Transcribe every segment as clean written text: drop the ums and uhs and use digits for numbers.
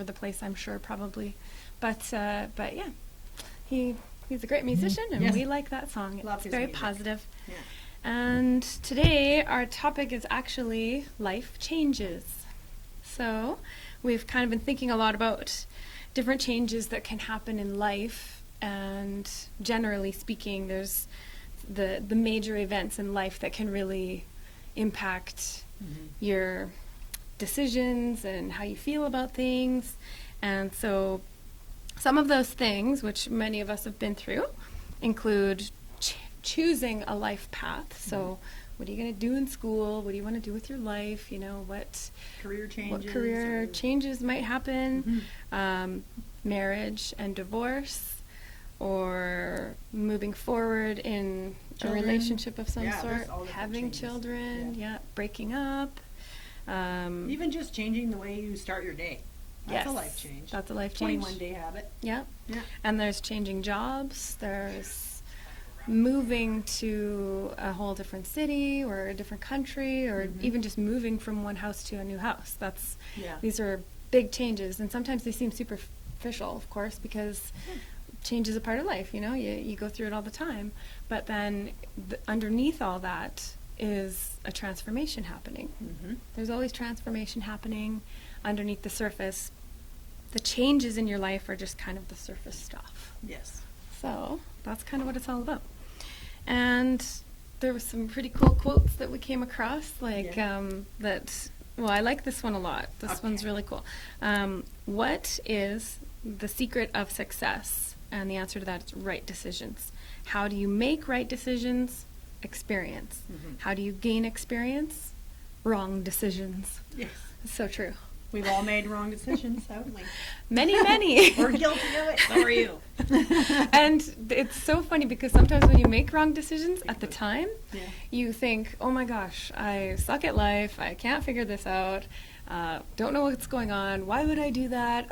the place, I'm sure, probably. But yeah, he's a great musician, and Yes. we like that song. Love It's his very music. positive. Yeah. And today our topic is actually life changes. So we've kind of been thinking a lot about different changes that can happen in life, and generally speaking, there's the major events in life that can really impact your decisions and how you feel about things. And so some of those things, which many of us have been through, include choosing a life path. So what are you going to do in school? What do you want to do with your life? You know, what Career changes. what career changes might happen, marriage and divorce, or moving forward in Children. a relationship of some Yeah, there's sort, all different having changes. children, Yeah. breaking up. Even just changing the way you start your day. That's a life change. That's a life change. 21-day habit. Yeah. Yeah. And there's changing jobs. There's moving to a whole different city or a different country, or even just moving from one house to a new house. These are big changes, and sometimes they seem superficial, of course, because change is a part of life. You know, you go through it all the time. But then underneath all that is a transformation happening. There's always transformation happening underneath the surface. The changes in your life are just kind of the surface stuff. Yes. So that's kind of what it's all about. And there were some pretty cool quotes that we came across, like well, I like this one a lot. This one's really cool. What is the secret of success? And the answer to that is right decisions. How do you make right decisions? Experience. How do you gain experience? Wrong decisions. Yes. It's so true. We've all made wrong decisions, haven't we? Many. We're guilty of it. So are you. And it's so funny because sometimes when you make wrong decisions at the time, you think, oh my gosh, I suck at life. I can't figure this out. Don't know what's going on. Why would I do that?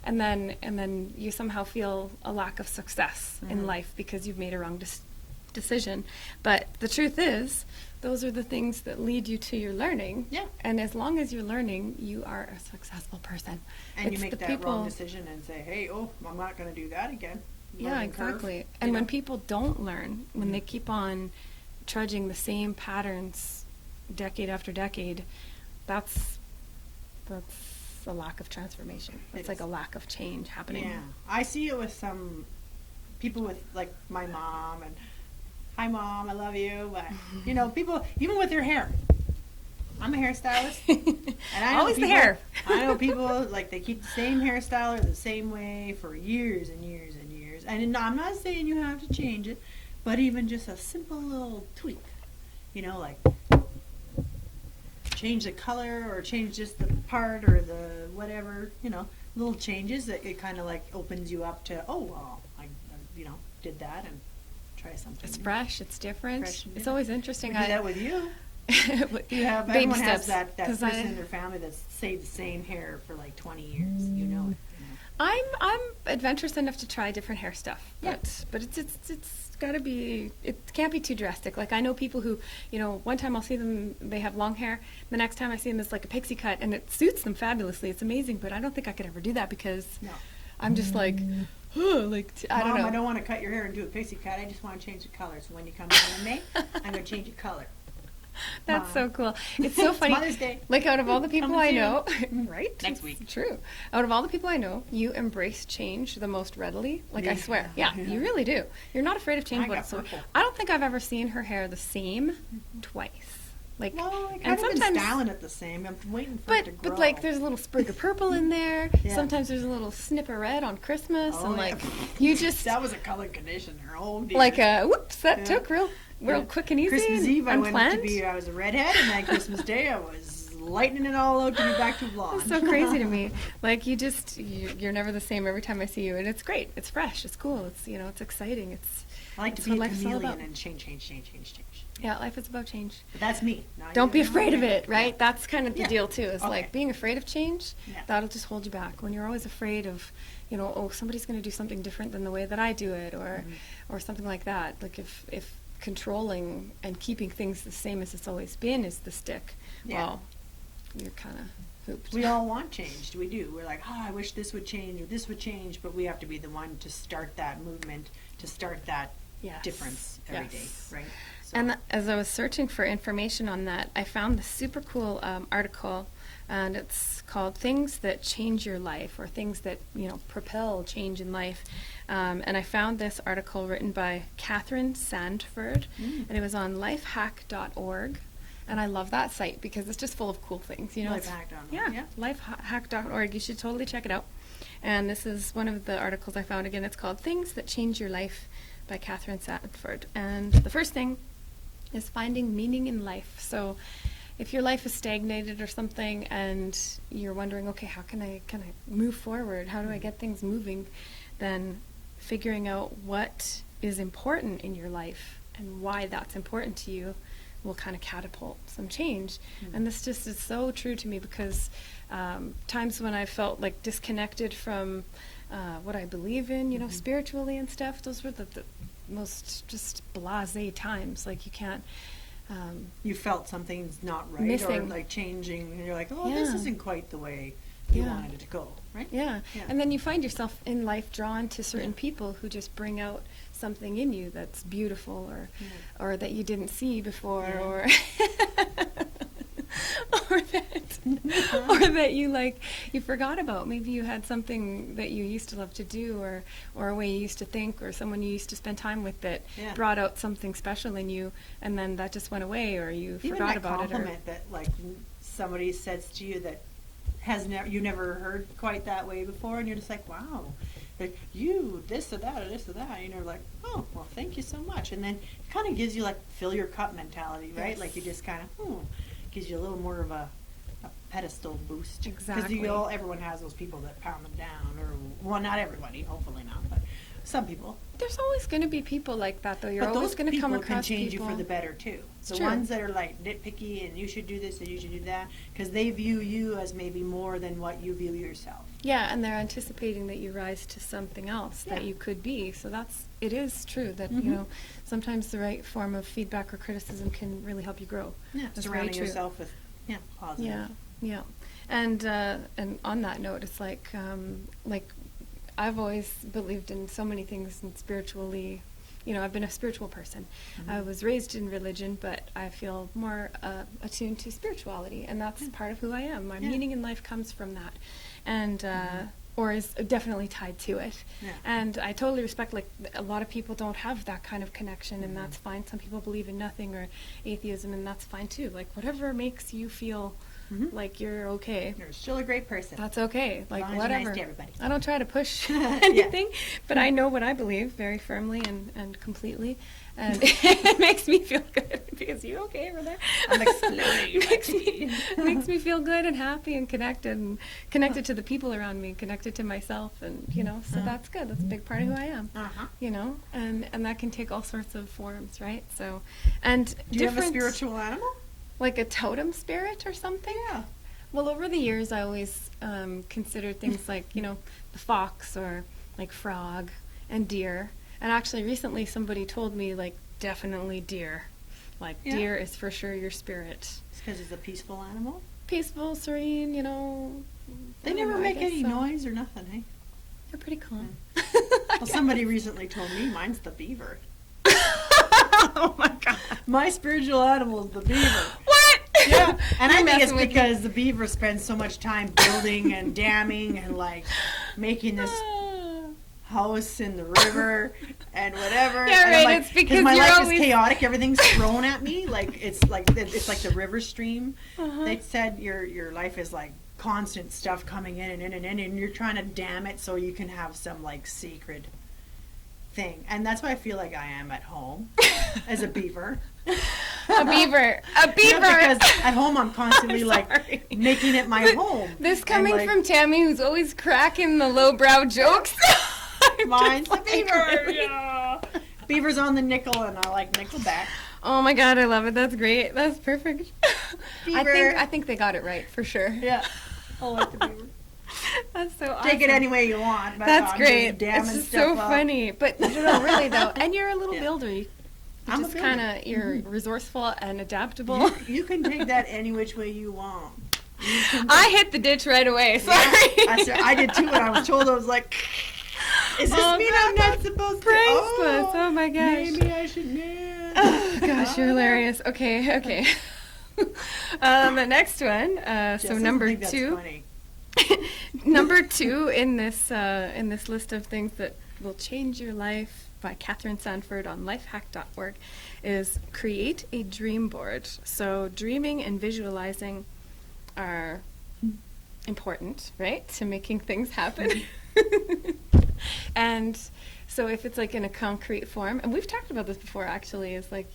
And then you somehow feel a lack of success in life because you've made a wrong decision. But the truth is, those are the things that lead you to your learning. Yeah. And as long as you're learning, you are a successful person. And you make that wrong decision and say, hey, I'm not going to do that again. Yeah, exactly. And when people don't learn, when they keep on trudging the same patterns decade after decade, that's a lack of transformation. It's like a lack of change happening. Yeah. I see it with some people with, like, my mom, and hi Mom, I love you, but you know, people even with their hair. I'm a hairstylist, and I know always people, the hair. I know people like they keep the same hairstyle or the same way for years and years and years. And I'm not saying you have to change it, but even just a simple little tweak, you know, like change the color or change just the part or the whatever, you know, little changes that it kind of like opens you up to, I did that and try something. It's fresh. It's different. Fresh and it's always interesting. We do that with you. You have baby everyone steps, has that person in their family that's saved the same hair for like 20 years. You know it. I'm adventurous enough to try different hair stuff. Yeah. But it's got to be, it can't be too drastic. Like I know people who, you know, one time I'll see them, they have long hair. The next time I see them, it's like a pixie cut, and it suits them fabulously. It's amazing, but I don't think I could ever do that because I'm just like, I don't know. I don't want to cut your hair and do a pixie cut. I just want to change the color. So when you come in May, I'm going to change your color. That's so cool. It's so funny. Mother's Day. Like out of all the people I know, right? Next week. It's true. Out of all the people I know, you embrace change the most readily. Like I swear. Yeah, you really do. You're not afraid of change whatsoever. I don't think I've ever seen her hair the same twice. Like, I kind of been styling it the same. I'm waiting for it to grow. But like, there's a little sprig of purple in there. Sometimes there's a little snip of red on Christmas, and like, you just that was a color conditioner. Oh dear. Like whoops, that took real quick and easy. Christmas Eve, unplanned. I was a redhead, and then Christmas Day, I was lightening it all out to be back to blonde. It's so crazy to me. Like you're never the same every time I see you, and it's great. It's fresh. It's cool. It's it's exciting. I like to be a chameleon and change. Yeah, life is about change. But that's me. Don't be afraid of it, right? That's kind of the deal too. Is like being afraid of change. That'll just hold you back. When you're always afraid of, somebody's going to do something different than the way that I do it, or something like that. Like if controlling and keeping things the same as it's always been is the stick. Well, you're kind of hooped. We all want change. We do. We're like, oh, I wish this would change or this would change, but we have to be the one to start that movement, to start that Yes. difference every day, Yes. right? So, And as I was searching for information on that, I found this super cool article, and it's called "Things That Change Your Life" or "Things That Propel Change in Life." And I found this article written by Catherine Sandford, and it was on lifehack.org. And I love that site because it's just full of cool things. Lifehack.org, Yeah, lifehack.org. You should totally check it out. And this is one of the articles I found. Again, it's called "Things That Change Your Life" by Catherine Sandford. And the first thing is finding meaning in life. So if your life is stagnated or something and you're wondering, okay, how can I move forward? How do I get things moving? Then figuring out what is important in your life and why that's important to you will kind of catapult some change. And this just is so true to me because times when I felt like disconnected from what I believe in, spiritually and stuff, those were the most just blasé times. Like you can't... you felt something's not right missing. or like changing, and you're like, oh, this Yeah. isn't quite the way you Yeah. wanted it to go, right? Yeah. Yeah. And then you find yourself in life drawn to certain people who just bring out something in you that's beautiful or that you didn't see before Yeah. or or that you forgot about. Maybe you had something that you used to love to do or a way you used to think or someone you used to spend time with that Yeah. brought out something special in you, and then that just went away or you Even forgot that about it. compliment that like somebody says to you that you never heard quite that way before, and you're just like, wow, like you this or that or this or that, and you're like, oh, well, thank you so much, and then it kind of gives you like fill your cup mentality, right? Yes. Like you just kind of gives you a little more of a pedestal boost. Exactly. Because everyone has those people that pound them down, or well, not everybody, hopefully not, but some people. There's always going to be people like that, though. You're But always those going to come people across can change people. you for the better too. The True. ones that are like nitpicky and you should do this and you should do that, because they view you as maybe more than what you view yourself. Yeah, and they're anticipating that you rise to something else that Yeah. you could be. So it is true that Mhm. sometimes the right form of feedback or criticism can really help you grow. Yeah, That's surrounding very true. yourself with positive. Yeah. And on that note, it's like I've always believed in so many things and spiritually. I've been a spiritual person. Mm-hmm. I was raised in religion, but I feel more attuned to spirituality, and that's part of who I am. My meaning in life comes from that, and or is definitely tied to it. Yeah. And I totally respect, like, a lot of people don't have that kind of connection, and that's fine. Some people believe in nothing or atheism, and that's fine too. Like, whatever makes you feel like you're okay. You're still a great person. That's okay. Like, long as you're whatever. nice to everybody. I don't try to push anything, but I know what I believe very firmly and completely, and it makes me feel good because you're okay over there. I'm exploding. makes me feel good and happy and connected to the people around me, connected to myself, and so that's good. That's a big part of who I am. And that can take all sorts of forms, right? So, and Do you have a different- spiritual animal? like a totem spirit or something? Yeah. Well, over the years, I always considered things like, the fox or like frog and deer. And actually, recently, somebody told me, like, definitely deer. Like, Yeah. deer is for sure your spirit. It's because it's a peaceful animal. Peaceful, serene, They I don't never know, I make guess any so. noise or nothing, hey? They're pretty calm. Well, somebody recently told me mine's the beaver. Oh my god. My spiritual animal is the beaver. What? Yeah, and I You're think it's messing with me. because the beaver spends so much time building and damming and like making this house in the river and whatever. Yeah, and I'm right, like, it's because my you're life always- is chaotic. Everything's thrown at me. Like it's like the river stream. Uh-huh. They said your life is like constant stuff coming in and in and in, and you're trying to dam it so you can have some like sacred thing. And that's why I feel like I am at home as a beaver. A beaver. A beaver. Yeah, because at home I'm constantly like Sorry. making it my home. This And, coming like, from Tammy, who's always cracking the lowbrow jokes. I'm mine's just the like, beaver. really? Yeah. Beaver's on the nickel, and I like Nickelback. Oh my god, I love it. That's great. That's perfect. Beaver. I think they got it right for sure. Yeah, I like the beaver. That's so awesome. Take it any way you want. But That's I'm great. just damming It's just stuff so up. funny. But no, really though. And you're a little Yeah. builder. You I'm a just builder. kind of you're resourceful and adaptable. You can take that any which way you want. I hit the ditch right away. Sorry. I did too when I was told. I was like, is this Oh, mean God, I'm not supposed to? priceless. Oh, my gosh. Maybe I should know. Oh, gosh, you're hilarious. Okay. The next one. Jess So doesn't number think that's 2. funny. Number 2 in this list of things that will change your life by Catherine Sanford on lifehack.org is create a dream board. So dreaming and visualizing are important, right, to making things happen. And so if it's like in a concrete form, and we've talked about this before actually, is like,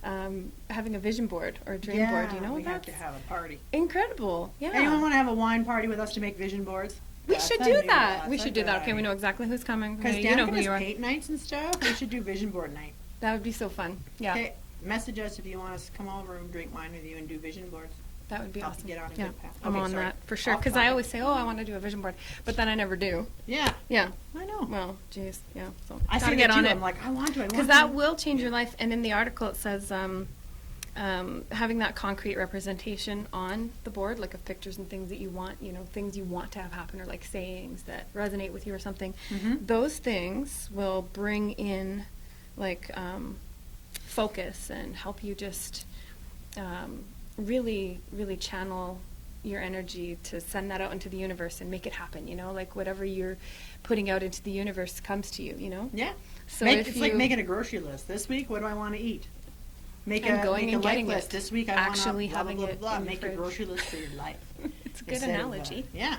having a vision board or a dream board, we have that's to have a party. incredible. Yeah. Anyone want to have a wine party with us to make vision boards? We That's should a do new- that. that's We a should do good that. Okay, we idea. know exactly who's coming. Because Okay, Dan you know who does you are. paint nights and stuff. We should do vision board night. That would be so fun. Yeah, Okay, message us if you want us to come over and drink wine with you and do vision boards. that would be Help you awesome. get on a Yeah, good path. I'm Okay, on sorry. that for sure. Off Because I topic. always say, "Oh, I want to do a vision board," but then I never do. Yeah, Yeah. I know. Well, geez. Yeah. So I gotta see get that on too. it. I'm like, I want to. Because that will change your life. And in the article, it says having that concrete representation on the board, like of pictures and things that you want, things you want to have happen, or like sayings that resonate with you or something. Mhm. Those things will bring in like focus and help you just really, really channel your energy to send that out into the universe and make it happen. Like whatever you're putting out into the universe comes to you. Yeah. So It's like making a grocery list. This week, what do I want to eat? Make And a going make and a life getting list. it. This week, I Actually want to blah, having blah, blah, it blah. in the Make a fridge. grocery list for your life. It's a good Instead of, analogy. yeah.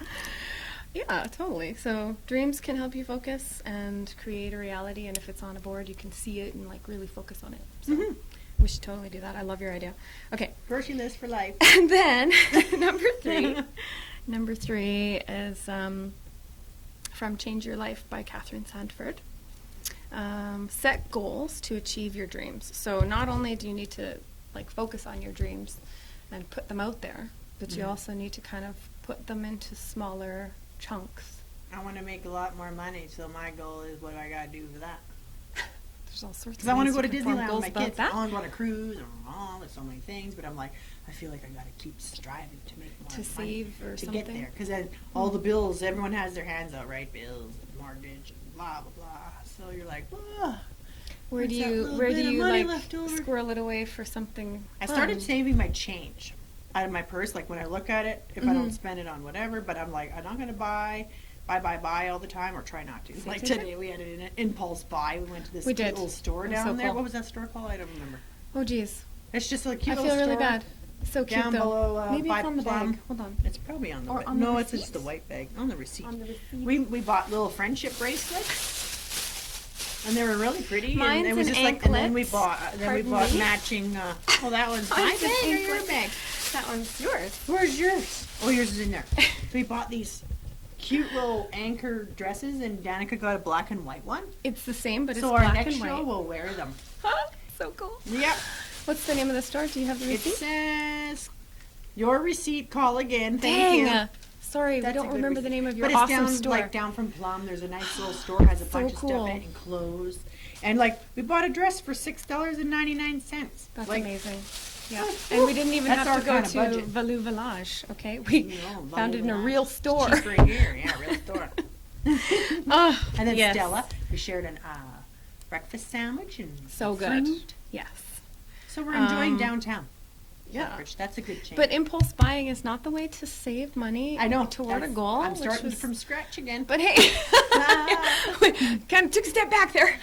Yeah, totally. So dreams can help you focus and create a reality, and if it's on a board, you can see it and like really focus on it. So Mhm. we should totally do that. I love your idea. Okay, Grocery list for life. and then number 3. Number 3 is from Change Your Life by Catherine Sanford. Set goals to achieve your dreams. So not only do you need to like focus on your dreams and put them out there, but you Mhm. also need to kind of put them into smaller chunks. I want to make a lot more money, so my goal is what I got to do for that. There's all sorts of Because I want to ways go to you can form Disneyland goals with my about kids. that. I want to go on a cruise. There's so many things, but I'm like, I feel like I got to keep striving to make more To money save or to something. get there. Because then all the bills, everyone has their hands out, right? Bills, mortgage, blah blah blah. So you're like, ah. Where do What's that you little where bit do of you money like left over? squirrel it away for something? I started fun? saving my change out of my purse. Like when I look at it, if I don't Mhm. spend it on whatever, but I'm like, I'm not going to buy all the time, or try not to. Save, Like save, today, we had an impulse buy. We went to this We cute did. little store It was down so there. cool. What was that store called? I don't remember. Oh geez, It's just a I cute feel little really store. bad. So cute Down though. below, Maybe by it's on the Plum. bag. Hold on. It's probably on the Or bag. on the No, it's receipt. just the white bag on the receipt. On the receipt. We bought little friendship bracelets. And they were really pretty. Mine's and it was an just like, and then we anklet. bought Pardon me? matching. Oh, that one's my Mine's an bag or your anklet. bag? That one's yours. Where's yours? Oh, yours is in there. So we bought these cute little anchor dresses, and Danica got a black and white one. It's the same, but it's So our black next and show white. we'll wear them. So cool. Yep. What's the name of the store? Do you have the It receipt? says your receipt. Call again. Thank Dang. you. Sorry, That's we a don't good remember the receipt. name of your but it's awesome down, store. like down from Plum. There's a nice little store, has a So bunch of cool. stuff in it and clothes. And like we bought a dress for $6.99. That's like, amazing. Yeah, Woo, and we didn't even that's have our to go kind of to budget. Value Village. Okay, we No, found it in a Value real Village. store. It's cheaper here. Yeah, real store. Oh, And then yes. Stella, we shared an breakfast sandwich and So good. fruit. Yes. So we're enjoying Um, downtown. yeah. Selfridge. That's a good change. But impulse buying is not the way to save money. I know toward a that's- goal. I'm which starting was- from scratch again. But hey, kind of took a step back there,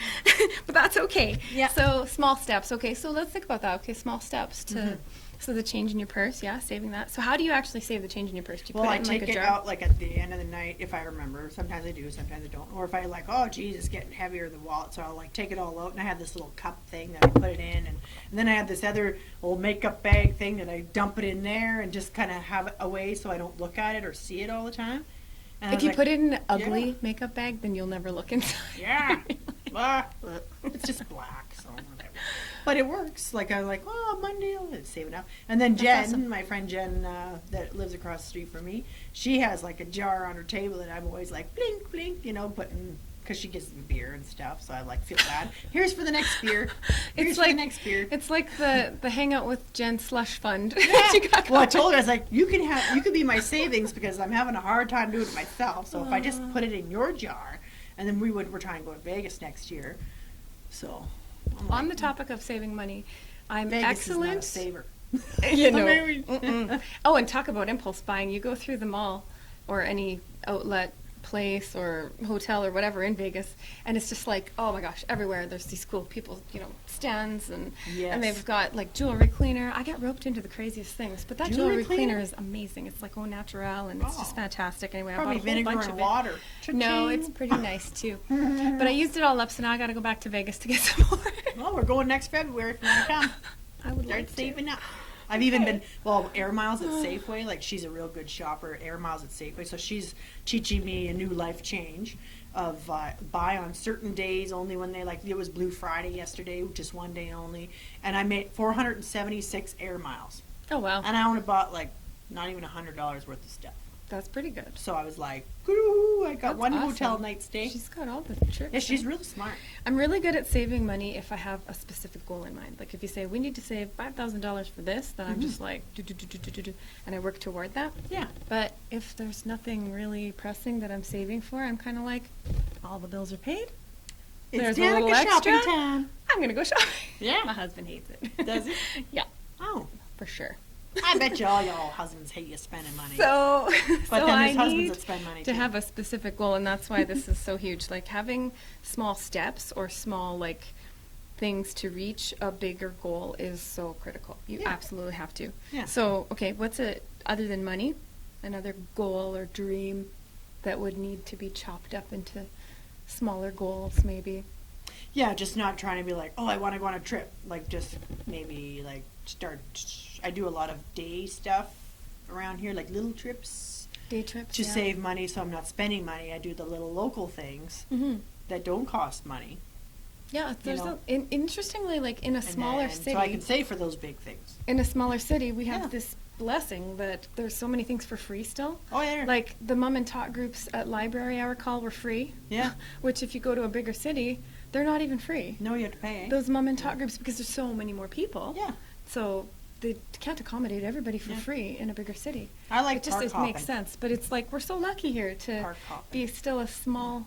but that's okay. Yeah. So small steps. Okay, so let's think about that. Okay, small steps to Mhm. so the change in your purse. Yeah, saving that. So how do you actually save the change in your purse? Do you Well, put I it in take like a it jar? out like at the end of the night if I remember. Sometimes I do, sometimes I don't. Or if I like, oh geez, it's getting heavier the wallet, so I'll like take it all out. And I have this little cup thing that I put it in, and then I have this other old makeup bag thing that I dump it in there and just kind of have it away so I don't look at it or see it all the time. And I If was you like, put it in an ugly yeah. makeup bag, then you'll never look inside. Yeah. Blah. It's just black, so whatever. But it works. Like I was like, oh, Monday, I'll save it up. And then That's Jen, awesome. my friend Jen, that lives across the street from me, she has like a jar on her table that I'm always like blink, blink, putting because she gives me beer and stuff. So I like feel bad. Here's for the next beer. Here's It's for the like next beer. it's like the hangout with Jen slush fund. Yeah. She got Well, I going. told her, I was like, you could be my savings because I'm having a hard time doing it myself. So if I just put it in your jar, and then we're trying to go to Vegas next year. So I'm On like, the topic of saving money, I'm Vegas excellent. is not a saver. You know. Maybe. Mm-mm. Oh, and talk about impulse buying. You go through the mall or any outlet place or hotel or whatever in Vegas, and it's just like, oh my gosh, everywhere there's these cool people, stands, and Yes. they've got like jewelry cleaner. I get roped into the craziest things, but that Jewelry jewelry cleaner cleaner? is amazing. It's like au naturel, and it's Oh. just fantastic. Anyway, Probably I bought a whole vinegar bunch and of it. water. No, Cha-ching. it's pretty nice too. But I used it all up, so now I got to go back to Vegas to get some more. Well, we're going next February if you want to come. I would Start like to. saving up. I've even been, Air Miles at Safeway, like she's a real good shopper, Air Miles at Safeway, so she's teaching me a new life change of buy on certain days only when it was Blue Friday yesterday, just one day only, and I made 476 Air Miles. Oh wow, And I only bought not even $100 worth of stuff. that's pretty good. So I was like, "Ooh, I got That's one awesome. hotel night stay." She's got all the tricks. Yeah, she's really smart. I'm really good at saving money if I have a specific goal in mind. Like if you say we need to save $5,000 for this, then I'm just like do, and I work toward that. Yeah. But if there's nothing really pressing that I'm saving for, I'm kind of like, all the bills are paid. It's There's a little Danica shopping extra. time. I'm gonna go shopping. Yeah. My husband hates it. Does he? Yeah, Oh, for sure. I bet you all y'all husbands hate you spending money. So, But so then I there's husbands need that spend money to too. have a specific goal, and that's why this is so huge. Like having small steps or small things to reach a bigger goal is so critical. You Yeah. absolutely have to. Yeah. So, okay, what's other than money, another goal or dream that would need to be chopped up into smaller goals, maybe? Yeah, just not trying to be like, oh, I want to go on a trip. Just maybe start. I do a lot of day stuff around here, like little trips Day trips. to yeah. save money, so I'm not spending money. I do the little local things Mm-hmm. that don't cost money. Yeah, there's know. interestingly, like in a And smaller then- city. so I can save for those big things. In a smaller city, we have Yeah. this blessing that there's so many things for free still. Oh yeah, Like the mom and tot groups at library, I recall, were free. yeah. Which, if you go to a bigger city, they're not even free. No, you have to pay. Those mom and tot groups, because there's so many more people. Yeah, So they can't accommodate everybody for Yeah. free in a bigger city. I like It just park makes hopping. sense. But it's like we're so lucky here to Park hopping. be still a small.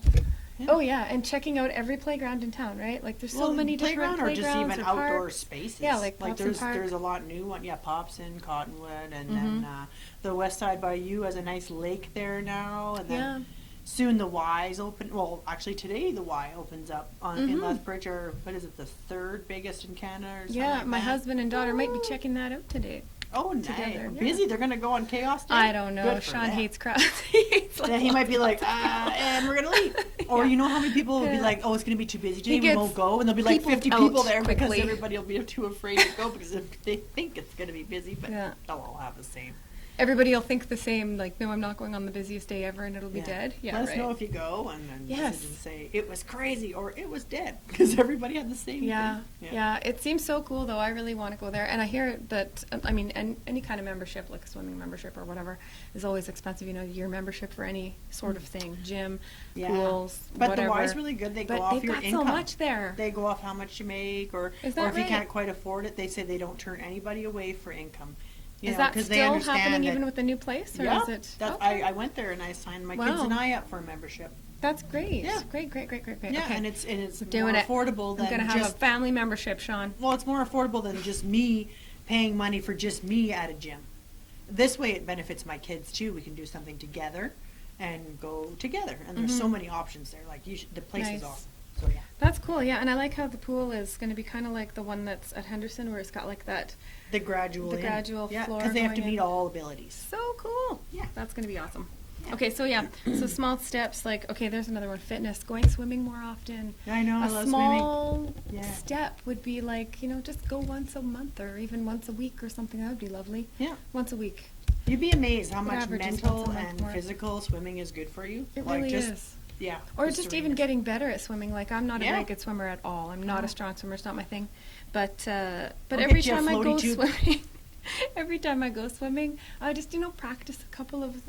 Yeah. Oh yeah, and checking out every playground in town, right? Like there's so many different playground or just playgrounds even or outdoor parks. spaces. Yeah, like Pops and there's Park. there's a lot new one. Yeah, Pops in Cottonwood, and Mhm. then the West Side Bayou has a nice lake there now, and then Yeah. soon the Y's open. Well, actually today the Y opens up in Mhm. Lethbridge, or what is it, the third biggest in Canada? Or something Yeah, like my that? husband and daughter might be Ooh. checking that out today. Oh, nice. together, yeah. Busy. They're gonna go on Chaos Day. I don't know. Good for Sean them. hates crowds. He hates, like, Then he might be lots like, of people. and we're gonna leave. Or Yeah. you know how many people will be Yeah. like, oh, it's gonna be too busy. He Jamie won't gets go, and there'll be like people 50 out people there because quickly. everybody will be too afraid to go because they think it's gonna be busy, but Yeah. they'll all have the same. Everybody will think the same, like, no, I'm not going on the busiest day ever, and it'll be Yeah. dead. Yeah, Let us right. know if you go, and then Yes. message and say it was crazy or it was dead because everybody had the same Yeah, thing. yeah. It seems so cool, though. I really want to go there. And I hear that, I mean, any kind of membership, like a swimming membership or whatever, is always expensive. You know, your membership for any sort of thing, gym, Yeah. pools, But whatever. the Y's really good. They But go off they've your got income. so much there. They go off how much you make, or Is or that if you right? can't quite afford it, they say they don't turn anybody away for income. You Is know, that 'cause they still understand happening that- even with the new place, or Yeah, is it? that's, Okay. I went there and I signed my kids Wow. and I up for a membership. That's great. Yeah. Great. Yeah, Okay. and it's We're more doing it. affordable I'm than gonna have just a family membership, Sean. well, it's more affordable than just me paying money for just me at a gym. This way, it benefits my kids too. We can do something together and go together. And there's so Mhm. many options there. Like the place is Nice. awesome. So yeah, That's cool, yeah. And I like how the pool is going to be kind of like the one that's at Henderson, where it's got like that. the gradual, The in. gradual yeah, floor because they have to going meet in. all abilities. So cool. Yeah. That's going to be awesome. Yeah. Okay, so yeah, so small steps like, okay, there's another one, fitness, going swimming more often. I know. I A love small Yeah. step would be like, just go once a month or even once a week or something. That would be lovely. swimming. Yeah. Once a week. You'd be amazed how It much averages mental once a month and more. physical swimming is good for you. It like really just, is. Yeah. Or just just to even remember. getting better at swimming. Like, I'm not a Yeah. very good swimmer at all. I'm not No. a strong swimmer. It's not my thing. But I'll every get you a time I floaty go tube. swimming, every time I go swimming, I just practice a couple of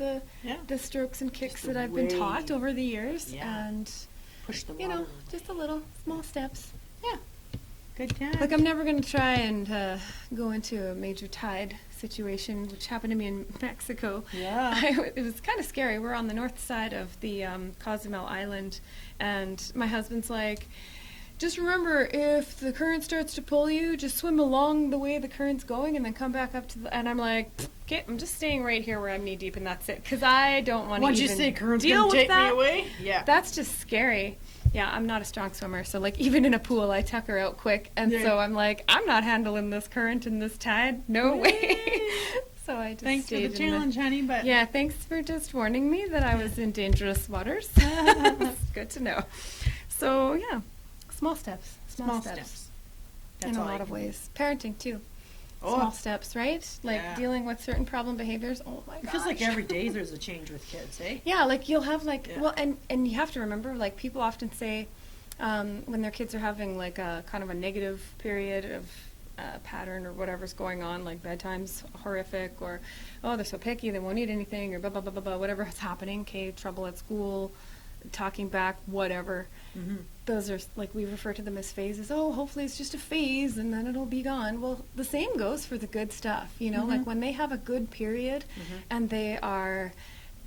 Yeah. the strokes and kicks the that I've been taught way. over the years, Yeah. and Push the you water. know, just a little small steps. Yeah. Good time. Like, I'm never going to try and go into a major tide situation, which happened to me in Mexico. Yeah. It was kind of scary. We're on the north side of the Cozumel Island, and my husband's like, just remember, if the current starts to pull you, just swim along the way the current's going and then come back up to the... And I'm like, okay, I'm just staying right here where I'm knee-deep, and that's it, because I don't want to Once even you say current's deal gonna with take that. me away, yeah. That's just scary. Yeah, I'm not a strong swimmer, so like even in a pool, I tuck her out quick, and Yeah. so I'm like, I'm not handling this current and this tide, no way. So I just Thanks for stayed the challenge, honey, but Yeah, thanks for just warning me that I was in dangerous waters. It's good to know. So yeah, small steps, small steps. in That's a all I lot of can do. ways. Parenting too. Oh. Small steps, right? Like Yeah. dealing with certain problem behaviors. Oh my It gosh. feels like every day there's a change with kids, eh? Yeah, like you'll have like Yeah. well, and you have to remember, like people often say when their kids are having like a kind of a negative period of pattern or whatever's going on, like bedtime's horrific, or oh they're so picky they won't eat anything, or blah blah blah blah blah, whatever's happening, okay, trouble at school, talking back, whatever. Mm-hmm. Those are like we refer to them as phases. Oh, hopefully it's just a phase and then it'll be gone. Well, the same goes for the good stuff, you know, Mhm. like when they have a good period Mhm. and they are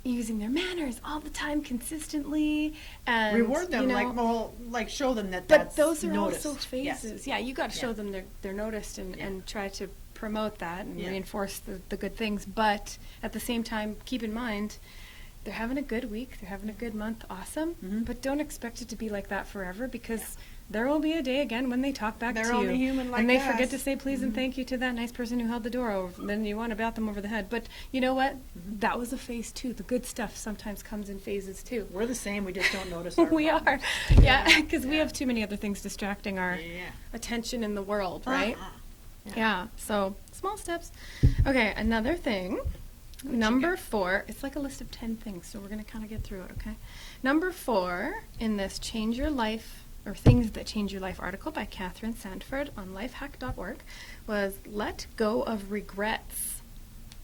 using their manners all the time consistently and Reward them, you know, like, well, like show them that but that's those are noticed. also phases. Yes. Yeah, you got to show Yeah. them they're noticed and, Yeah. and try to promote that and Yeah. reinforce the good things. But at the same time, keep in mind they're having a good week, they're having a good month, awesome. Mhm. But don't expect it to be like that forever, because there will be a day again when they talk back They're to you only human like and they us. forget to say please and Mhm. thank you to that nice person who held the door over. Then you want to bat them over the head. But you know what? Mhm. That was a phase too. The good stuff sometimes comes in phases too. We're the same, we just don't notice our We are, problems. yeah, because we Yeah. have too many other things distracting our Yeah. attention in the world, right? Uh-uh. Yeah. So small steps. Okay, another thing. Number 4. It's like a list of 10 things, so we're gonna kind of get through it. Okay. Number 4 in this "Change Your Life" or "Things That Change Your Life" article by Catherine Sandford on lifehack.org was let go of regrets.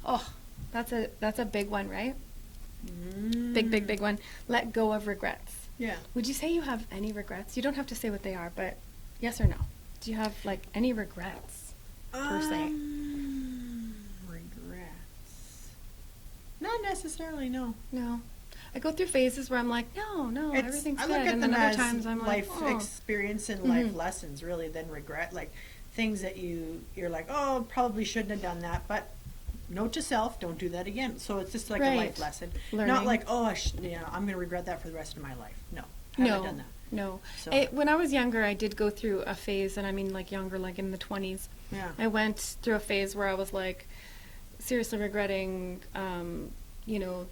Oh, that's a big one, right? Big one. Let go of regrets. Yeah. Would you say you have any regrets? You don't have to say what they are, but yes or no. Do you have like any regrets per se? Regrets. Not necessarily, no. No. I go through phases where I'm like, no, everything's I good, look at and them then other as times I'm like, life oh. experience and life Mhm. lessons, really, than regret. Like things that you're like, oh, probably shouldn't have done that, but note to self, don't do that again. So it's just like a Right. life lesson, Learning. not like, oh, I'm going to regret that for the rest of my life. No, haven't done that. No. So- When I was younger, I did go through a phase, and I mean like younger, like in the 20s. Yeah. I went through a phase where I was like seriously regretting,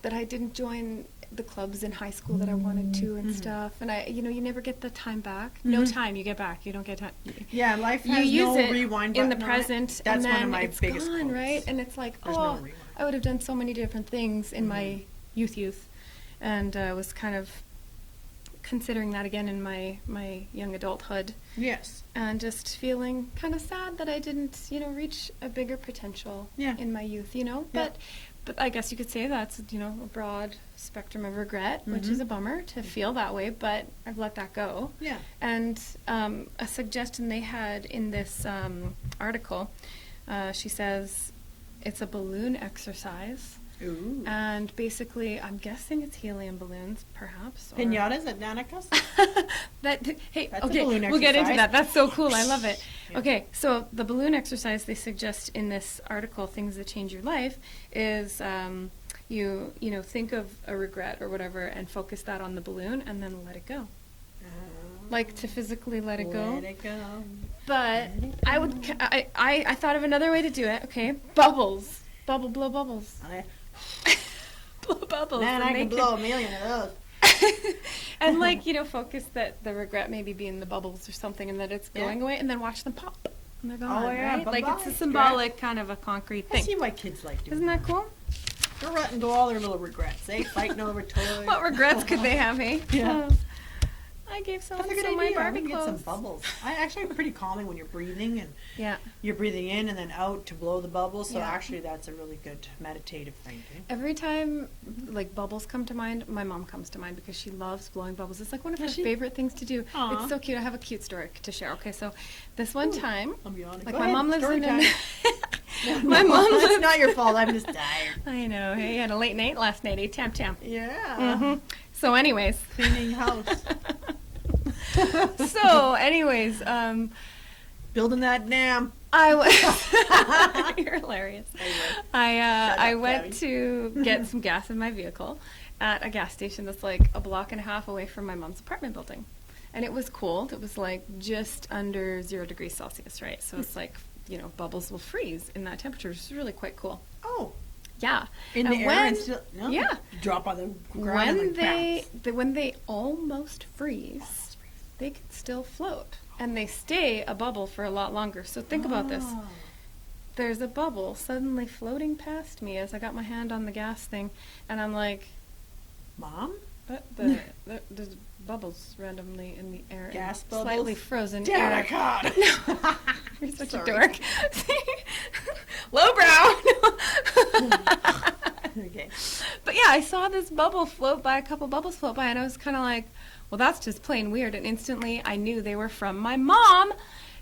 that I didn't join the clubs in high school that I wanted to and Mhm. stuff. And you never get the time back. No Mhm. time you get back. You don't get time. Yeah, life You has use no it rewind in button the on it. present, That's and then one of my it's biggest gone, quotes. right? And it's like, There's no oh, rewind. I would have done so many different things in my Mhm. youth, and was kind of considering that again in my young adulthood, Yes. and just feeling kind of sad that I didn't, reach a bigger potential Yeah. in my youth, Yeah. But I guess you could say that's, a broad spectrum of regret, which Mhm. is a bummer to feel that way, but I've let that go. Yeah. And a suggestion they had in this article, she says it's a balloon exercise. Ooh. And basically, I'm guessing it's helium balloons, perhaps. Or Pinatas at Nanakas? Hey, That's a okay, balloon we'll get into exercise. that. That's so cool. I love it. Yeah. Okay, so the balloon exercise they suggest in this article, "Things That Change Your Life," is you think of a regret or whatever and focus that on the balloon and then let it go. Like to physically let it go. Let it go. But Let it I would. I thought of another way to do it. Okay, bubbles. Blow bubbles. Blow bubbles. Man, and I they can blow a million of those. and focus that the regret maybe be in the bubbles or something, and that it's Yeah. going away, and then watch them pop. And they're gone, yeah, right? Like it's a bye-bye. symbolic kind of a concrete I see thing. why kids like doing Isn't that cool? They're letting go all their little regrets. They fighting over toys. What regrets could they have, hey? Yeah. I I gave so That's a and good so my idea. Barbie I'm gonna get some clothes. bubbles. I actually pretty calming when you're breathing and Yeah. you're breathing in and then out to blow the bubbles. So Yeah. actually, that's a really good meditative thing. Eh? Every time like bubbles come to mind, my mom comes to mind because she loves blowing bubbles. It's like one of her Does she? favorite things to do. Aw. It's so cute. I have a cute story to share. Okay, so this one time, I'm yawning. like Go my ahead, mom lives story in time. my mom It's lives. not your fault. I'm just tired. I know. Hey, had a late night last night. Tam tam. Yeah. hmm So, anyways. Cleaning house. So, anyways, Building that dam. I was. You're hilarious. Anyway. I Shut I up, went Gabby. to get some gas in my vehicle at a gas station that's like a block and a half away from my mom's apartment building, and it was cold. It was like just under 0 degrees Celsius, right? So it's like bubbles will freeze in that temperature. It's really quite cool. Oh. Yeah. In And the air when- and still. No? Yeah. Drop on the ground. When and like when they almost freeze, they can still float, and they stay a bubble for a lot longer. So think about this. Oh. There's a bubble suddenly floating past me as I got my hand on the gas thing, and I'm like, Mom? but there's bubbles randomly in the air. Gas and bubbles? Slightly frozen air. Danica! You're such Sorry. a dork. Lowbrow. Okay. But yeah, I saw this bubble float by, a couple bubbles float by, and I was kind of like, well, that's just plain weird. And instantly I knew they were from my mom.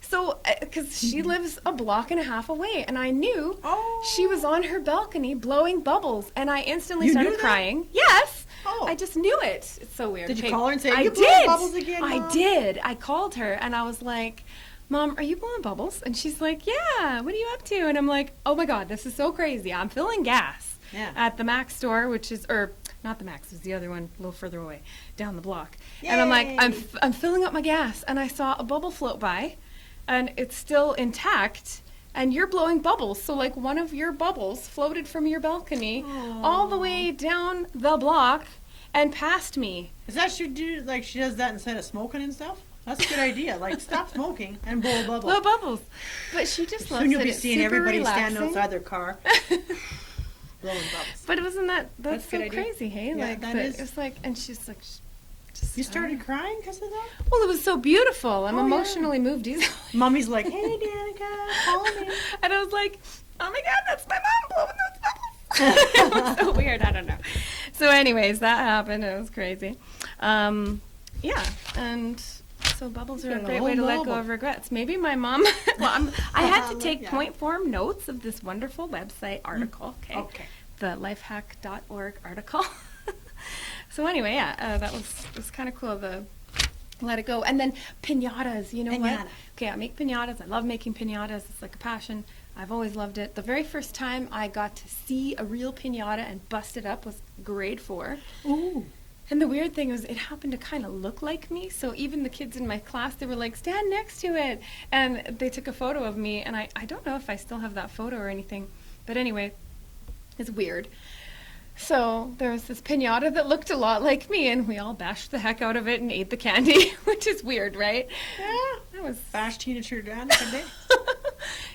So, because she lives a block and a half away, and I knew Oh. she was on her balcony blowing bubbles, and I instantly You started knew that? crying. Yes. Oh. I just knew it. It's so weird. Did you Okay, call her and say, I "You did. blowing bubbles again, I Mom?" did. I called her, and I was like, Mom, are you blowing bubbles? And she's like, yeah, what are you up to? And I'm like, oh my God, this is so crazy. I'm filling gas Yeah. at the Max store, which is, or not the Max, it's the other one a little further away, down the block. And I'm like, I'm Yay. filling up my gas, and I saw a bubble float by, and it's still intact, and you're blowing bubbles. So like one of your bubbles floated from your balcony all the way down the block and past me. Is that she do like she does that instead of smoking and stuff? That's a good idea. Like stop smoking and blow a bubble. Blow bubbles. But she just loves Soon you'll it. be It's seeing super everybody relaxing. standing outside their car blowing bubbles. But wasn't that's That's a so good idea. crazy, hey? Yeah, Like that but is. it's like, and she's like, just You started crying because of that? Well, it was so beautiful. I'm Oh, yeah. emotionally moved easily. Mommy's like, hey, Danica, call me. And I was like, oh my God, that's my mom blowing those bubbles. It was so weird. I don't know. So, anyways, that happened. It was crazy. Yeah, and so bubbles are a Got a great whole way to let go bubble. of regrets. Maybe my mom. Well, I had to take Yeah. point form notes of this wonderful website article. Okay. Okay. The lifehack.org article. So anyway, yeah, that was kind of cool. The let it go, and then pinatas. You know what? Piñata. Okay, I make pinatas. I love making pinatas. It's like a passion. I've always loved it. The very first time I got to see a real pinata and bust it up was grade 4. Ooh. And the weird thing was, it happened to kind of look like me. So even the kids in my class, they were like, stand next to it. And they took a photo of me. And I don't know if I still have that photo or anything. But anyway, it's weird. So there was this pinata that looked a lot like me. And we all bashed the heck out of it and ate the candy, which is weird, right? Yeah. That was... Bash teenager Danica day.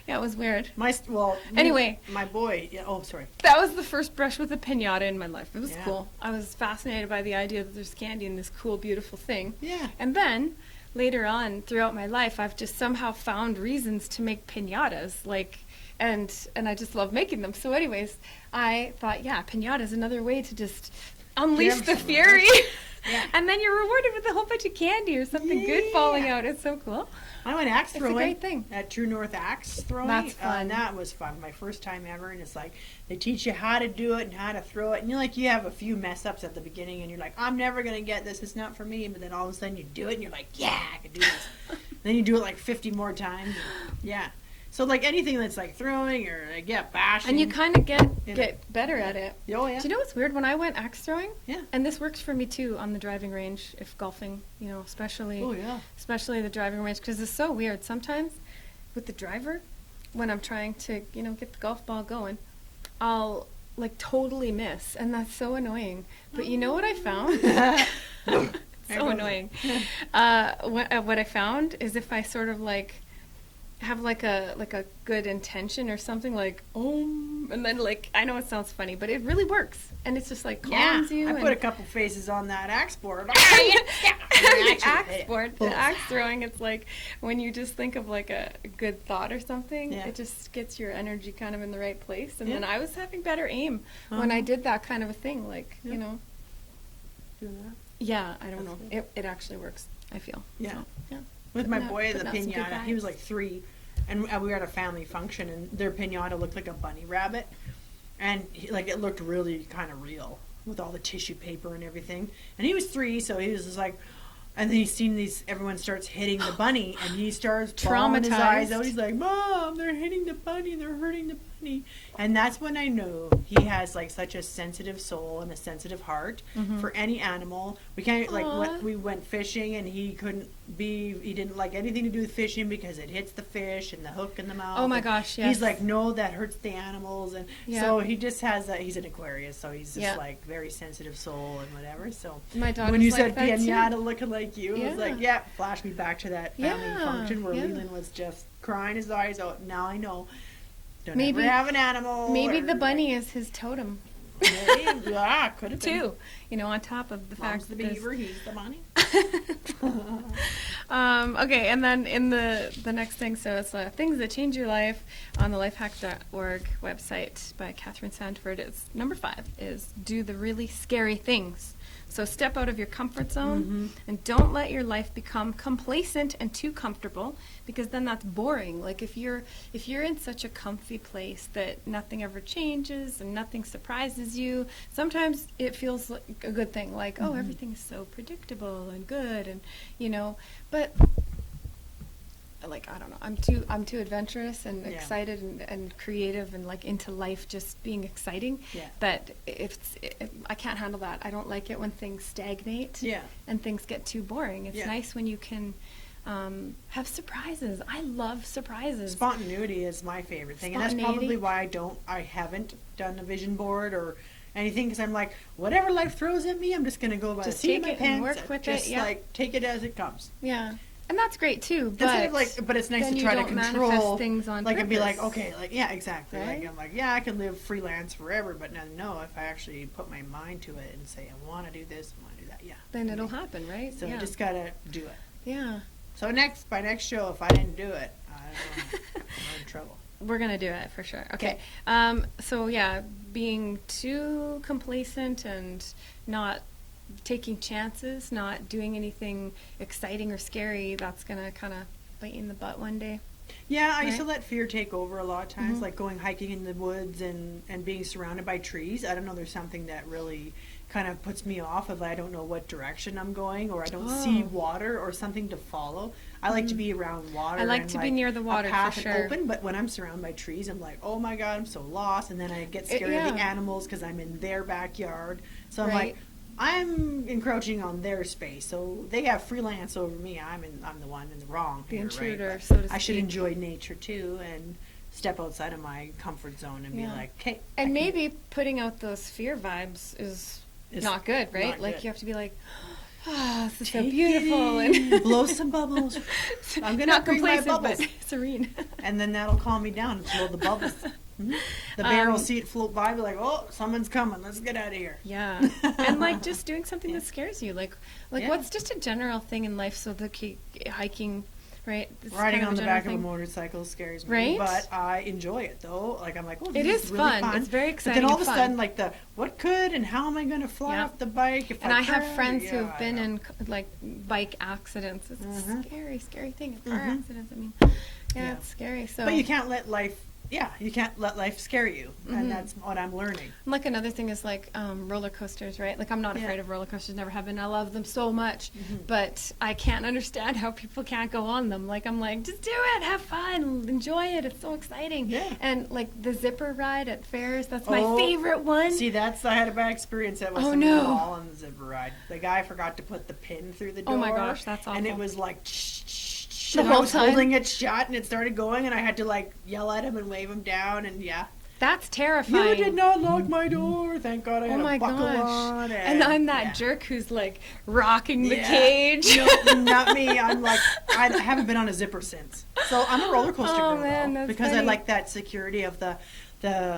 Yeah, it was weird. Anyway. Anyway. My boy. Yeah. Oh, sorry. That was the first brush with a pinata in my life. It was Yeah. cool. I was fascinated by the idea that there's candy in this cool, beautiful thing. Yeah. And then later on throughout my life, I've just somehow found reasons to make pinatas, and I just love making them. So, anyways, I thought, yeah, pinata's another way to just unleash Give the some fury. Yeah. And then you're rewarded with a whole bunch of candy or something good falling Yeah. out. It's so cool. I went axe It's a throwing great thing. at True North Axe Throwing. That's fun. And that was fun. My first time ever. And it's like they teach you how to do it and how to throw it. And you have a few mess ups at the beginning and you're like, I'm never going to get this. It's not for me. But then all of a sudden you do it and you're like, yeah, I can do this. Then you do it like 50 more times. And, yeah. So like anything that's like throwing or bashing. And you kind of get Yeah. better at it. Oh, yeah. Do you know what's weird? When I went axe throwing, Yeah. and this works for me too on the driving range, if golfing, especially Oh, yeah. especially the driving range, because it's so weird. Sometimes with the driver, when I'm trying to, get the golf ball going, I'll like totally miss, and that's so annoying. But you know what I found? There So goes annoying. What I found is if I sort of like have like a good intention or something, like and then like, I know it sounds funny, but it really works, and it's just like calms you. I and put a couple faces on that axe board. the axe board, the axe throwing. It's like when you just think of like a good thought or something, it just gets your energy kind of in the right place. And then I was having better aim when I did that kind of a thing, like you know. Do that. Yeah, I don't know. It actually works, I feel. Yeah. So, yeah. With my boy, the putting out some good piñata, he was vibes. like 3, and we were at a family function, and their piñata looked like a bunny rabbit, and like it looked really kind of real with all the tissue paper and everything. And he was 3, so he was just like, and then he's seen everyone starts hitting the bunny, and he starts bawling his eyes out. He's like, "Mom, they're hitting the bunny, they're hurting the bunny." And that's when I know he has like such a sensitive soul and a sensitive heart for any animal. We can't like we went fishing, and he didn't like anything to do with fishing because it hits the fish and the hook in the mouth. Oh my gosh, yes. He's like, "No, that hurts the animals." And so he just has that. He's an Aquarius, so he's just like very sensitive soul and whatever. So my daughter's when you like said that piñata too. looking like you, it was like, flash me back to that family function where Leland was just crying his eyes out. Now I know. Don't ever have an animal. Maybe the bunny is his totem. Maybe, yeah, could have been. Too. You know, on top of the Mom's fact the that beaver, he's the bunny. Okay, and then in the next thing, so it's Things That Change Your Life on the lifehack.org website by Catherine Sandford. It's number 5 is do the really scary things. So step out of your comfort zone and don't let your life become complacent and too comfortable, because then that's boring. Like if you're in such a comfy place that nothing ever changes and nothing surprises you, sometimes it feels like a good thing. Like, oh, everything is so predictable and good, and you know, but like, I don't know, I'm too adventurous and excited and creative and like into life just being exciting that I can't handle that. I don't like it when things stagnate and things get too boring. It's nice when you can have surprises. I love surprises. Spontaneity is my favorite thing, and that's probably why I haven't done a vision board or anything, because I'm like, whatever life throws at me, I'm just gonna go by the seat of my pants, work with just it, like take it as it comes. Yeah. And that's great too, but it's nice to try to control things on like purpose. And be like, okay, like exactly. Right? Like I'm like, I can live freelance forever, but no, if I actually put my mind to it and say I want to do this, I want to do that, then it'll happen, right? So you just gotta do it. Yeah. So by next show, if I didn't do it, I don't know, I'm in trouble. We're gonna do it for sure. Okay. So being too complacent and not taking chances, not doing anything exciting or scary, that's gonna kind of bite you in the butt one day. Yeah, I used to let fear take over a lot of times, like going hiking in the woods and being surrounded by trees. I don't know, there's something that really kind of puts me off if I don't know what direction I'm going, or I don't see water or something to follow. I like to be around water. I like to be near the water, a path for sure. and open, but when I'm surrounded by trees, I'm like, oh my God, I'm so lost. And then I get scared of the animals because I'm in their backyard. So I'm like, I'm encroaching on their space, so they have freelance over me. I'm the one in the wrong. The intruder, right? so to speak. I should enjoy nature too and step outside of my comfort zone and be like, okay. And maybe putting out those fear vibes is not good, right? Not like good. you have to be like, this is so beautiful, and blow some bubbles. I'm gonna not bring my complacent, bubbles, but serene. and then that'll calm me down and blow the bubbles. The bear will see it float by, be like, "Oh, someone's coming. Let's get out of here." Yeah, and like just doing something that scares you, like what's just a general thing in life. So the hiking, right? Riding on the back of a motorcycle scares me, right? But I enjoy it though. Like I'm like, oh, it is really fun. It's very exciting. But then all of a sudden, like what could and how am I going to fly off the bike? If I have friends who have been in like bike accidents. It's a scary thing. Car accidents. I mean, it's scary. So, but you can't let life. Yeah, you can't let life scare you, and that's what I'm learning. Like another thing is like roller coasters, right? Like I'm not afraid of roller coasters, never have been. I love them so much, but I can't understand how people can't go on them. Like I'm like, just do it, have fun, enjoy it. It's so exciting. Yeah. And like the zipper ride at fairs, that's my favorite one. See, I had a bad experience at on the zipper ride. The guy forgot to put the pin through the door. Oh my gosh, that's awful. And it was like. The whole I was time? holding it shut, and it started going, and I had to like yell at him and wave him down, and that's terrifying. You did not lock my door. Thank God I had a buckle on. And I'm that jerk who's like rocking the cage. No, not me. I'm like, I haven't been on a zipper since. So I'm a roller coaster Oh, girl man, though, that's because I funny. like that security of the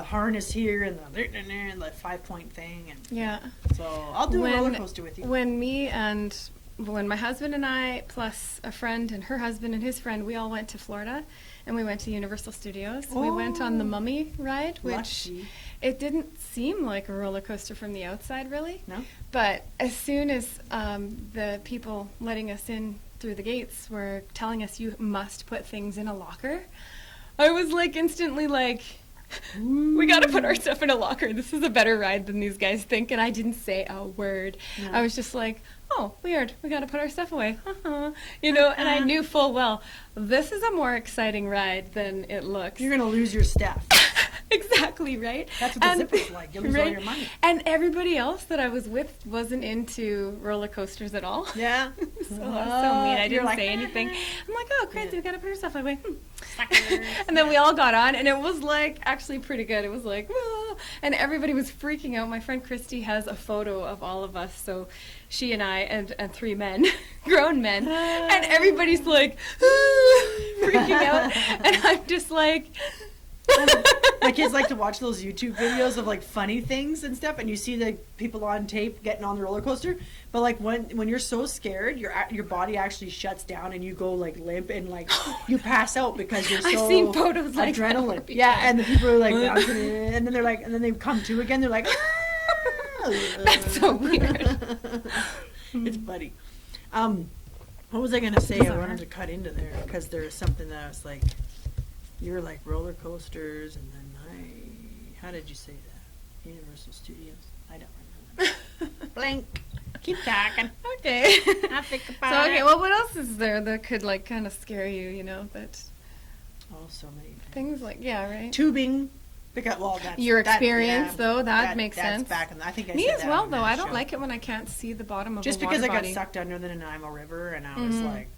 harness here and the 5-point thing, and Yeah. so I'll do a roller coaster with you. When my husband and I, plus a friend and her husband and his friend, we all went to Florida, and we went to Universal Studios. We went on the Oh. Mummy ride, which Lucky. it didn't seem like a roller coaster from the outside, really. No? But as soon as the people letting us in through the gates were telling us you must put things in a locker, I was like instantly like, we got to put our stuff in a locker. This is a better ride than these guys think. And I didn't say a word. No. I was just like, oh, weird. We got to put our stuff away. You know, and I knew full well, this is a more exciting ride than it looks. You're gonna lose your stuff. Exactly, right? That's what the zipper's like. You'll lose all your money. And everybody else that I was with wasn't into roller coasters at all. Yeah. So I was so mean. I You're didn't like, say anything. I'm like, oh, crazy, Yeah. we gotta put our stuff away. And then we all got on, and it was like actually pretty good. It was like, "Ah," and everybody was freaking out. My friend Christy has a photo of all of us, so she and I and 3 men, grown men, and everybody's like freaking out, and I'm just like. My kids like to watch those YouTube videos of like funny things and stuff, and you see the people on tape getting on the roller coaster. But like when you're so scared, your body actually shuts down and you go like limp and like you pass out because you're so I've seen photos like that adrenaline. before. Yeah, and the people are like bouncing in, and then they're like, and then they come to again. They're like, That's so weird. It's funny. What was I gonna say? Bizarre. I wanted to cut into there because there's something that I was like. You're like roller coasters, and then how did you say that? Universal Studios. I don't remember. Blank. Keep talking. Okay. I'll think about So okay, it. well, what else is there that could like kind of scare you? You know, that Oh, so many things like right. tubing. Because that's Your that- experience, yeah, though, that makes that's sense. Back in, I think I Me said as that well, on though. that I don't show. like it when I can't see the bottom of Just a water because I got body. sucked under the Nanaimo River, and I was Mhm. like,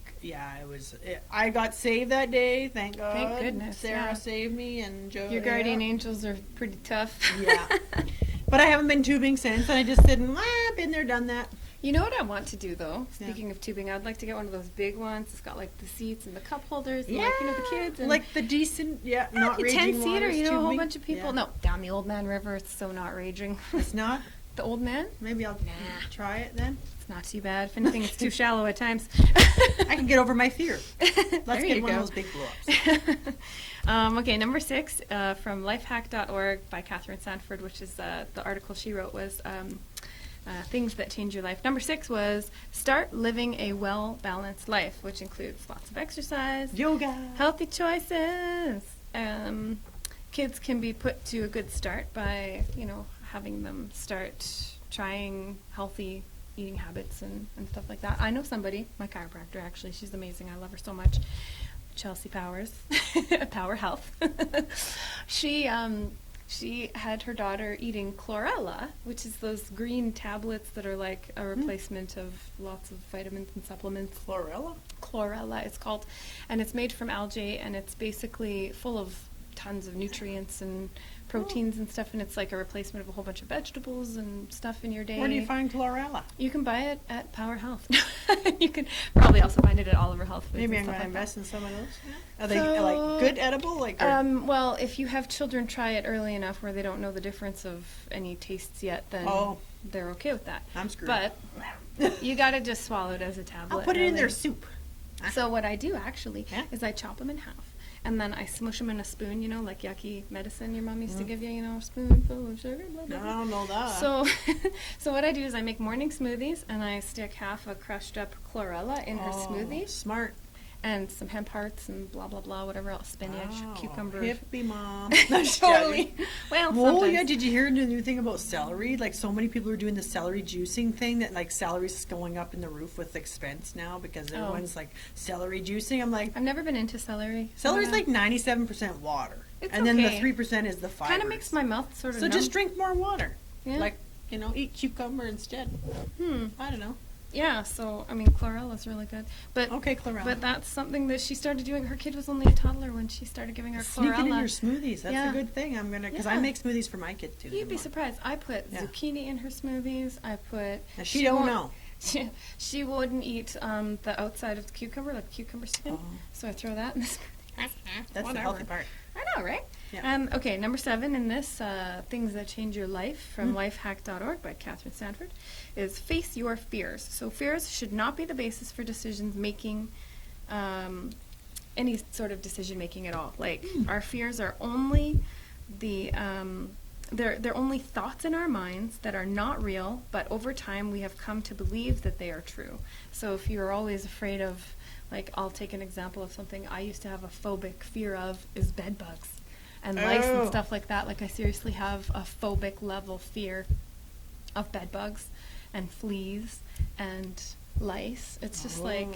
I got saved that day. Thank God. Thank goodness, Sarah yeah. saved me, and Joe. Your guardian angels are pretty tough. Yeah. But I haven't been tubing since, and I just said, been there, done that. You know what I want to do, though? Yeah. Speaking of tubing, I'd like to get one of those big ones. It's got like the seats and the cup holders, and, Yeah, like, you know, the kids. And like the decent, not like a raging 10-seater, waters you know, a whole tubing. bunch of people. Yeah. No, down the Old Man River, it's so not raging. It's not. The Old Man? Maybe I'll try it then. It's not too bad. If anything, it's too shallow at times. I can get over my fear. Let's There get you one go. of those big blow-ups. Okay, number 6 from lifehack.org by Catherine Sanford, which is the article she wrote was things that change your life. Number 6 was start living a well-balanced life, which includes lots of exercise, Yoga. healthy choices. Kids can be put to a good start by, having them start trying healthy eating habits and stuff like that. I know somebody, my chiropractor actually, she's amazing. I love her so much. Chelsea Powers, Power Health. She had her daughter eating chlorella, which is those green tablets that are like a replacement of lots of vitamins and supplements. Chlorella? Chlorella, it's called, and it's made from algae, and it's basically full of tons of nutrients and proteins and stuff, and it's like a replacement of a whole bunch of vegetables and stuff in your day. Where do you find chlorella? You can buy it at Power Health. You can probably also find it at Oliver Health Foods. Maybe I'm and stuff going to like invest that. in some of those. Are they So, like good edible? Like or- Well, if you have children, try it early enough where they don't know the difference of any tastes yet, then Oh. they're okay with that. I'm screwed. But you got to just swallow it as a tablet. I'll put it in early. their soup. So what I do actually Yeah. is I chop them in half. And then I smush them in a spoon, like yucky medicine your mom used to give you, a spoonful of sugar. Blah, blah, No, blah. I don't know that. So, so what I do is I make morning smoothies, and I stick half a crushed up chlorella in her smoothie, Smart. and some hemp hearts and blah blah blah, whatever else, spinach, cucumber. Hippie mom. Totally. Well, Oh sometimes. yeah, did you hear the new thing about celery? Like so many people are doing the celery juicing thing that like celery's going up in the roof with expense now because everyone's like celery juicing. I'm like I've never been into celery. celery's like 97% water. It's and then the okay. 3% is the fiber. Kind of makes my mouth sort of So numb. just drink more water. Yeah. Like, eat cucumber instead. I don't know. Yeah, so I mean, chlorella's really good, but Okay, chlorella. But that's something that she started doing. Her kid was only a toddler when she started giving her Sneak chlorella. it in your smoothies. That's Yeah. a good thing. I'm gonna because Yeah. I make smoothies for my kids too. You'd be surprised. I put Yeah. zucchini in her smoothies. I put. Now, she don't won't- know. She wouldn't eat the outside of the cucumber, like cucumber skin. Oh. So I throw that in the smoothie. That's the Whatever. healthy part. I know, right? Yeah. Okay, number 7 in this, Things That Change Your Life from lifehack.org by Catherine Sanford, is face your fears. So fears should not be the basis for decisions making, any sort of decision making at all. Like, our fears are only they're only thoughts in our minds that are not real, but over time we have come to believe that they are true. So if you're always afraid of, like, I'll take an example of something I used to have a phobic fear of is bed bugs and lice and stuff like that. Like, I seriously have a phobic level fear of bed bugs and fleas and lice. It's just like,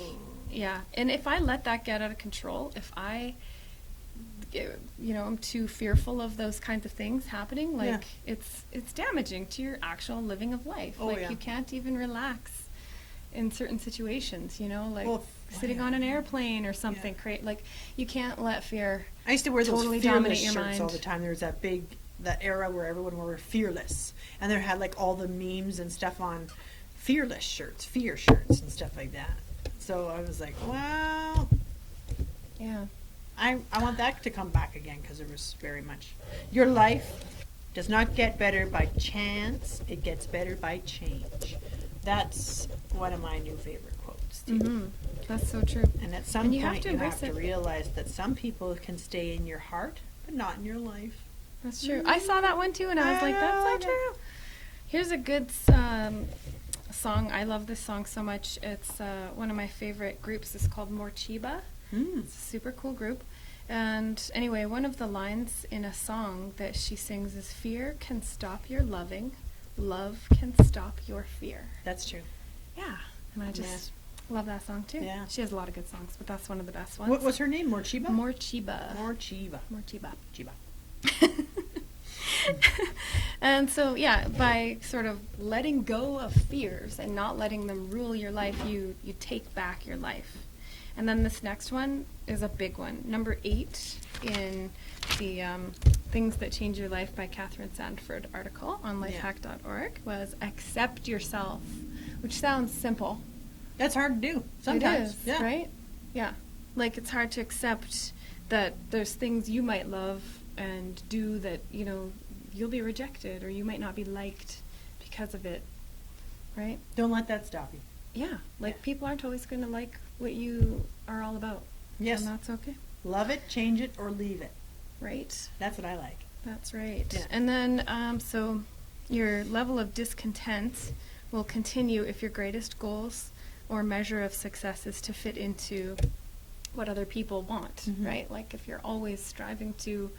yeah. And if I let that get out of control, if I, I'm too fearful of those kinds of things happening, like, it's damaging to your actual living of life. You can't even relax in certain situations, like sitting on an airplane or something. Like, you can't let fear I used to wear totally those dominate fearless your shirts mind. all the time. There was that era where everyone wore fearless, and there had like all the memes and stuff on fearless shirts, fear shirts, and stuff like that. So I was like, well, Yeah. I want that to come back again, because it was very much, your life does not get better by chance, it gets better by change. That's one of my new favorite quotes too. Mm-hmm. That's so true. And at some And you have point to you have embrace to it. realize that some people can stay in your heart but not in your life. That's true. I saw that one too, and I was like, that's so true. Here's a good song. I love this song so much. It's one of my favorite groups. It's called Morchiba. It's a super cool group. And anyway, one of the lines in a song that she sings is, fear can stop your loving, love can stop your fear. That's true. Yeah. And I just love that song too. Yeah. She has a lot of good songs, but that's one of the best ones. What was her name? Morchiba? Morchiba. Morchiba. Morchiba. Chiba. And so, yeah, by sort of letting go of fears and not letting them rule your life, you take back your life. And then this next one is a big one. Number 8 in the Things That Change Your Life by Catherine Sanford article on lifehack.org was accept yourself, which sounds simple. That's hard to do sometimes. It is, right? Yeah. Like, it's hard to accept that there's things you might love and do that, you'll be rejected or you might not be liked because of it, right? Don't let that stop you. Yeah. People aren't always going to like what you are all about. Yes. And that's okay. Love it, change it, or leave it. Right. That's what I like. That's right. Yeah. And then, so your level of discontent will continue if your greatest goals or measure of success is to fit into what other people want, right? Like, if you're always striving to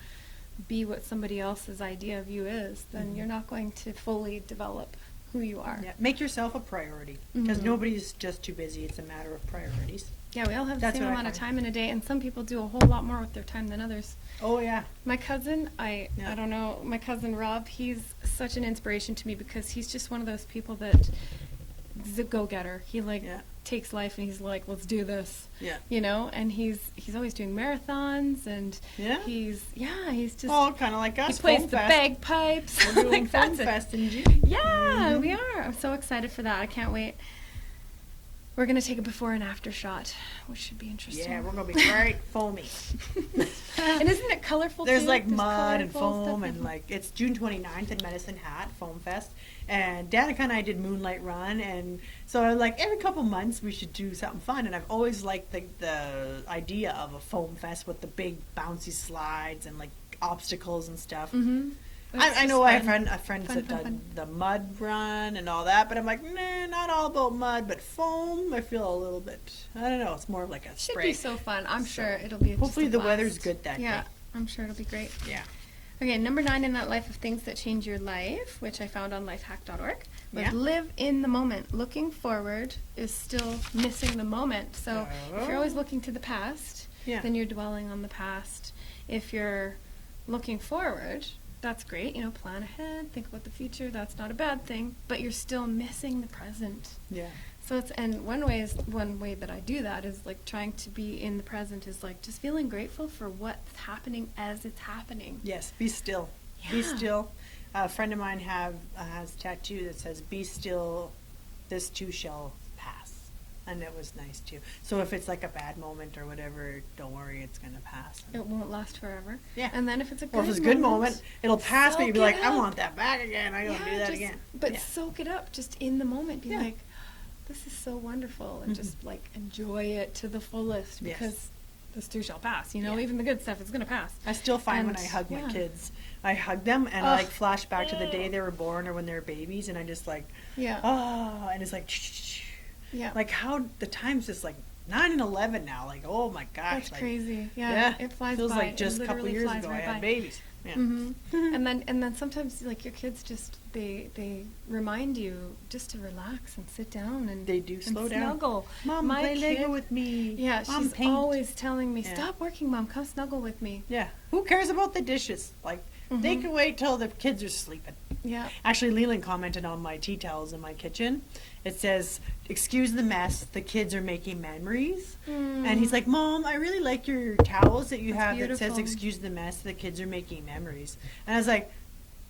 be what somebody else's idea of you is, then you're not going to fully develop who you are. Yeah. Make yourself a priority, because nobody's just too busy. It's a matter of priorities. Yeah, we all have the That's same what I amount of find. time in a day, and some people do a whole lot more with their time than others. Oh, yeah. My cousin, I don't know, my cousin Rob, he's such an inspiration to me because he's just one of those people that is a go-getter. He takes life and he's like, let's do this. Yeah. And he's always doing marathons, and he's just Kind of like us. he plays Foam the Fest. bagpipes. We're doing Like, Foam that's it. Fest in June. Yeah, we are. I'm so excited for that. I can't wait. We're going to take a before and after shot, which should be interesting. Yeah, we're going to be very foamy. And isn't it colorful There's too? like mud and colorful foam, stuff. and like, it's June 29th in Medicine Hat, Foam Fest. And Danica and I did Moonlight Run, and so I'm like, every couple months we should do something fun. And I've always liked the idea of a Foam Fest with the big bouncy slides and like obstacles and stuff. Mm-hmm. I know I have friends Fun, that fun, done fun. the mud run and all that, but I'm like, nah, not all about mud, but foam, I feel a little bit, I don't know, it's more of like a Should spray. be so fun. I'm So, sure it'll be hopefully just a the weather's blast. good that Yeah, day. I'm sure it'll be great. Yeah. Okay, number 9 in that life of things that change your life, which I found on lifehack.org, was Yeah. live in the moment. Looking forward is still missing the moment. So if you're always looking to the past, then you're dwelling on the past. If you're looking forward, that's great. Plan ahead, think about the future. That's not a bad thing, but you're still missing the present. Yeah. So one way that I do that is like trying to be in the present is like just feeling grateful for what's happening as it's happening. Yes, be still. Be Yeah. still. A friend of mine has a tattoo that says, be still, this too shall pass. And it was nice too. So if it's like a bad moment or whatever, don't worry, it's gonna pass. It won't last forever. Yeah. And then if it's a good Or if it's a good moment, it'll pass, but you'll be soak like, it I up. want that back again. I don't do that just- again. But Yeah. soak it up just in the moment. Be Yeah. like, this is so wonderful, and Mhm. just like enjoy it to the fullest, Yes. because this too shall pass. You know, Yeah. even the good stuff is gonna pass. I still find when And, I hug my yeah. kids, I hug them and I Ugh. like flash back to the day they were born or when they were babies, and I just like, Yeah. oh, and it's like, Yeah. like how the time's just like 9 and 11 now. Like, oh my gosh, That's like, crazy. Yeah. Yeah, It flies feels by. like just It a couple literally years flies ago I right had by. babies. Yeah. hmm and then sometimes like your kids just they remind you just to relax and sit down and They do slow and down. snuggle. Mom, My play Lego kid- with me. Yeah, Mom, she's paint. always telling me, Yeah. "Stop working, Mom. Come snuggle with me." Yeah. Who cares about the dishes? Like, they Mhm. can wait till the kids are sleeping. Yeah. Actually, Leland commented on my tea towels in my kitchen. It says, "Excuse the mess. The kids are making memories." And he's like, "Mom, I really like your towels that you That's have that says beautiful. excuse the mess. The kids are making memories." And I was like,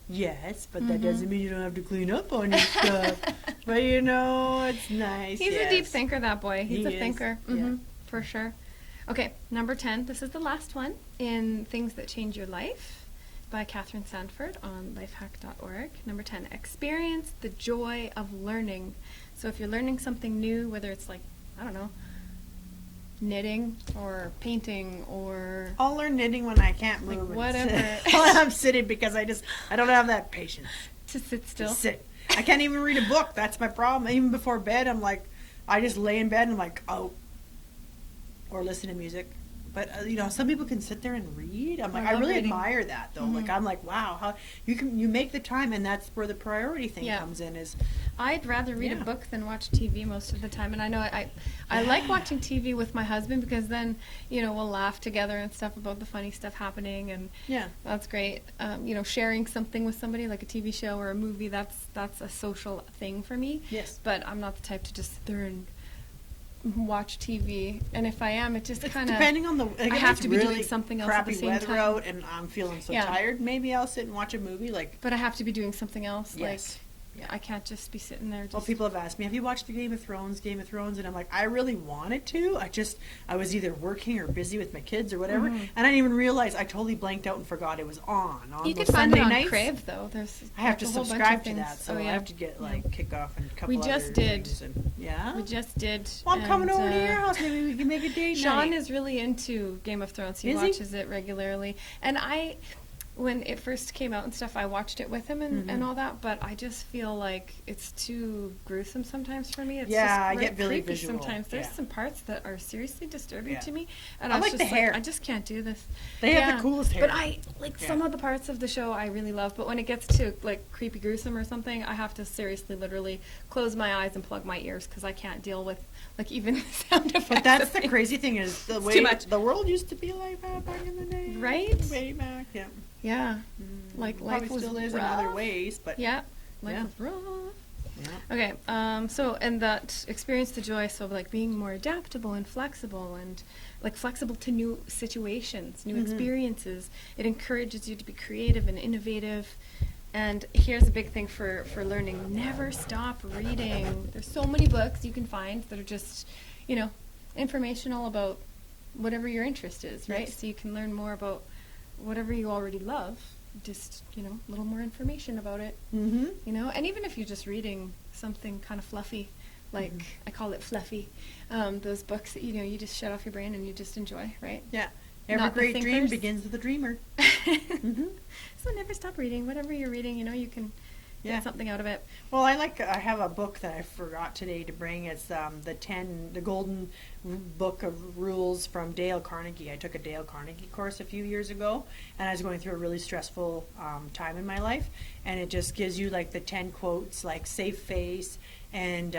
"Yes, but that Mhm. doesn't mean you don't have to clean up on your stuff." But you know, it's nice. He's a deep yes. thinker, that boy. He's He a is, thinker. yeah. For sure. Okay, number 10. This is the last one in Things That Change Your Life by Catherine Sanford on lifehack.org. Number 10, experience the joy of learning. So if you're learning something new, whether it's like, I don't know, knitting or painting or I'll learn knitting when I can't Like, move. and whatever. sit. When I'm sitting because I don't have that patience. to sit To still. sit. I can't even read a book. That's my problem. Even before bed, I'm like, I just lay in bed and I'm like, oh, or listen to music. But you know, some people can sit there and read. I'm like, I I love really reading. admire that though. Like, Mhm. I'm like, wow, how you make the time, and that's where the priority thing Yeah. comes in. Is I'd rather read Yeah. a book than watch TV most of the time, and I know I like watching TV with my husband because then we'll laugh together and stuff about the funny stuff happening, and yeah, that's great. Sharing something with somebody like a TV show or a movie, that's a social thing for me. yes. But I'm not the type to just sit there and watch TV, and if I am, it just It's kind of depending on the. Like, I if have it's to be really doing something else at crappy the same weather time. out, and I'm feeling so Yeah. tired. Maybe I'll sit and watch a movie. Like, But I have to be doing something else. Yes. Like I can't just be sitting there. Just, well, people have asked me, "Have you watched the Game of Thrones?" And I'm like, I really wanted to. I was either working or busy with my kids or whatever, Mhm. and I didn't even realize. I totally blanked out and forgot it was on You those can find Sunday it on nights. Crave though. There's I have to a whole bunch of subscribe to things. that, so Oh, I yeah. have to get like kick off and a couple We other just did. things. And, yeah. We just did. Well, I'm coming and, over to your house. Maybe we can make a date Sean night. is really into Game of Thrones. He Is he? watches it regularly, and when it first came out and stuff, I watched it with him and Mhm. all that. But I just feel like it's too gruesome sometimes for me. It's Yeah, just I right get really creepy visual, sometimes. There's yeah. some parts that are seriously disturbing Yeah. to me, and I I was like the just hair. I just can't do this. They have Yeah, the coolest hair. But I like Yeah. some of the parts of the show I really love. But when it gets to like creepy gruesome or something, I have to seriously, literally close my eyes and plug my ears because I can't deal with like even the sound effects. But that's of the things. crazy thing is the It's way too much. the world used to be like that back in the day. Right? Way back. Yeah. Yeah. Like Probably life was still is rough. in other ways, but Yeah. Life Yeah. was rough. yeah. Okay, so and that experience the joy, so like being more adaptable and flexible to new situations, new Mhm. experiences. It encourages you to be creative and innovative. And here's a big thing for learning: never stop reading. There's so many books you can find that are just, informational about whatever your interest is, right? Yes. So you can learn more about whatever you already love. Just a little more information about it. Mm-hmm. And even if you're just reading something kind of fluffy, like Mhm. I call it fluffy, those books that you just shut off your brain and you just enjoy, right? Yeah. Every Not the great dream thinkers. begins with a dreamer. Mm-hmm. So never stop reading. Whatever you're reading, you can Yeah. get something out of it. Well, I have a book that I forgot today to bring. It's the Golden Book of Rules from Dale Carnegie. I took a Dale Carnegie course a few years ago, and I was going through a really stressful time in my life, and it just gives you like the 10 quotes, like save face and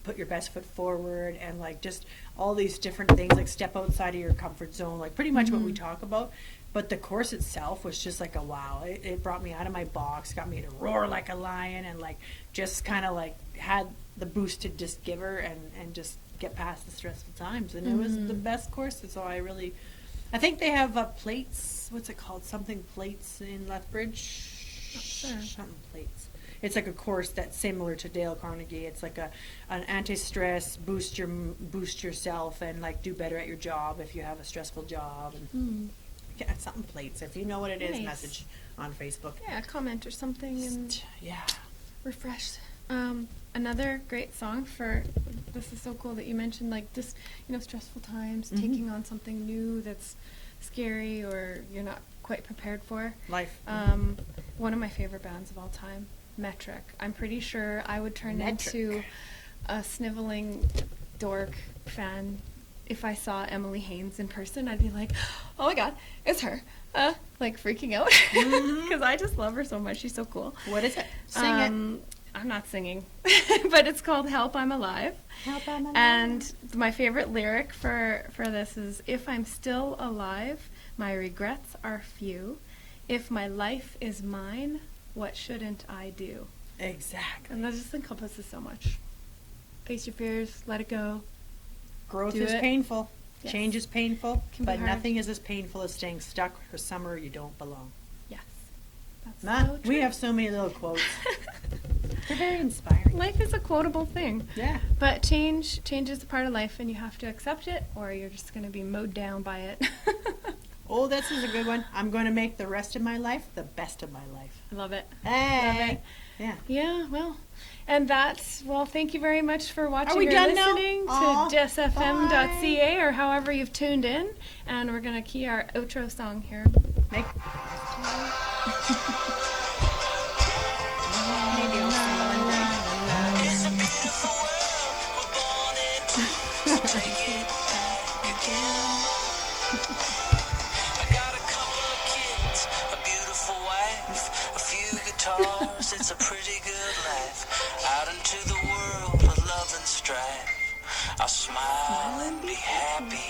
put your best foot forward, and like just all these different things, like step outside of your comfort zone, like pretty much what we Mhm. talk about. But the course itself was just like a wow. It brought me out of my box, got me to roar like a lion, and like just kind of like had the boost to just give her and just get past the stressful times. And it was the Mhm. best course. And so I think they have plates. What's it called? Something plates in Lethbridge. Not sure. Something plates. it's like a course that's similar to Dale Carnegie. It's like an anti-stress, boost yourself, and like do better at your job if you have a stressful job. And something plates. If you know what it is, Nice. message on Facebook. Yeah, comment or something and Yeah. refresh. Another great song for this is so cool that you mentioned like just stressful times, taking on something new that's scary or you're not quite prepared for. Life. One of my favorite bands of all time, Metric. I'm pretty sure I would turn Metric. into a sniveling dork fan if I saw Emily Haynes in person. I'd be like, oh my god, it's her. Like freaking out because I just love her so much. She's so cool. What is it? Sing it. I'm not singing, but it's called Help I'm Alive. Help, I'm alive. And my favorite lyric for this is, if I'm still alive, my regrets are few. If my life is mine, what shouldn't I do? Exactly. And that just encompasses so much. Face your fears, let it go. Growth Do is it. painful. Yes. Change is painful, Can be but hard. nothing is as painful as staying stuck for somewhere you don't belong. Yes. That's Ma, so we true. have so many little quotes. They're very inspiring. Life is a quotable thing. Yeah. But change is a part of life and you have to accept it or you're just going to be mowed down by it. Oh, this is a good one. I'm going to make the rest of my life the best of my life. I love it. Hey. Love it. Yeah. Yeah, well, and that's, well, thank you very much for watching we or done now? listening Aw, to jessfm.ca or however you've tuned in. And we're going to key our outro song here. Make. Maybe I'll sing one day. It's a beautiful world we're born into. So take it back again. I got a couple of kids, a beautiful wife, a few guitars. It's a pretty good life. Out into the world with love and strife. I'll smile and be happy.